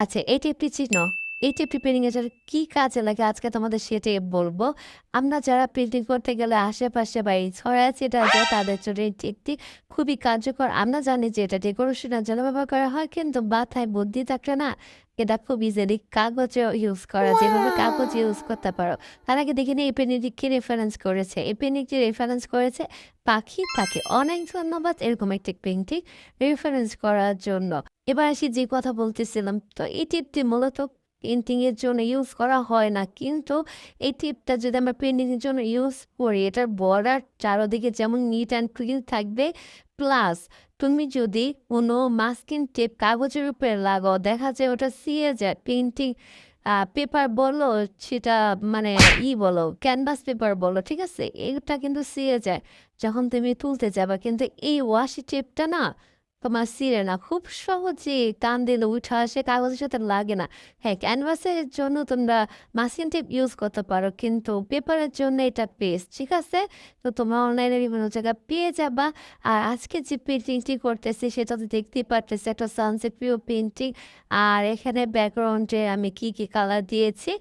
আচ্ছা, এই টিপটি চিনো? এই টিপটি পেইন্টিং এর জন্য কি কাজে লাগে আজকে তোমাদের সেটাই বলবো। আমরা যারা পেইন্টিং করতে গেলে আশেপাশে বা এই ছড়াছিটা যায় তাদের জন্য এই টিপটি খুবই কার্যকর। আমরা জানি যে এটা ডেকোরেশনের জন্য ব্যবহার করা হয় কিন্তু মাথায় বুদ্ধি থাকলে না এটা খুব ইজিলি কাগজেও ইউজ করা যেভাবে কাগজ ইউজ করতে পারো। তার আগে দেখিনি এই পেইন্টিংটি কে রেফারেন্স করেছে। এই পেইন্টিংটি রেফারেন্স করেছে পাখি। তাকে অনেক ধন্যবাদ এরকম একটি পেইন্টিং রেফারেন্স করার জন্য। এবার আসি যে কথা বলতেছিলাম, তো এই টিপটি মূলত পেইন্টিং এর জন্য ইউজ করা হয় না। কিন্তু এই টিপটা যদি আমরা পেইন্টিং এর জন্য ইউজ করি, এটার বর্ডার চারদিকে যেমন নিট অ্যান্ড ক্লিন থাকবে, প্লাস তুমি যদি কোনো মাস্কিং টেপ কাগজের উপরে লাগাও, দেখা যায় ওটা ছিঁড়ে যায়। পেইন্টিং পেপার বলো, সেটা মানে বলো, ক্যানভাস পেপার বলো, ঠিক আছে? এটা কিন্তু ছিঁড়ে যায় যখন তুমি তুলতে যাবা। কিন্তু এই ওয়াশি টেপটা না তোমার ছিঁড়ে না, খুব সহজেই টান দিলে উঠে আসে, কাগজের সাথে লাগে না। হ্যাঁ, ক্যানভাসের জন্য তোমরা মাস্কিং টেপ ইউজ করতে পারো কিন্তু পেপারের জন্য এটা বেস্ট, ঠিক আছে? তো তোমরা অনলাইনে বিভিন্ন জায়গায় পেয়ে যাবা। আর আজকে যে পেন্টিংটি করতেছি সেটা তো দেখতেই পারতেছি একটা সানসেট ভিউ পেন্টিং। আর এখানে ব্যাকগ্রাউন্ডে আমি কি কি কালার দিয়েছি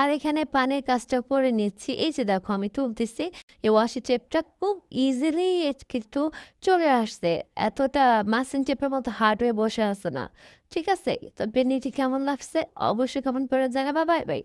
আর এখানে পানের কাজটা করে নিচ্ছি। এই যে দেখো আমি তুলতেছি, এই ওয়াশি টেপটা খুব ইজিলি কিন্তু চলে আসছে। এতটা মাসিং টেপের মতো হার্ড হয়ে বসে আছে না, ঠিক আছে? তো পেন্টিংটি কেমন লাগছে অবশ্যই কমেন্ট করে জানাবা। Bye bye.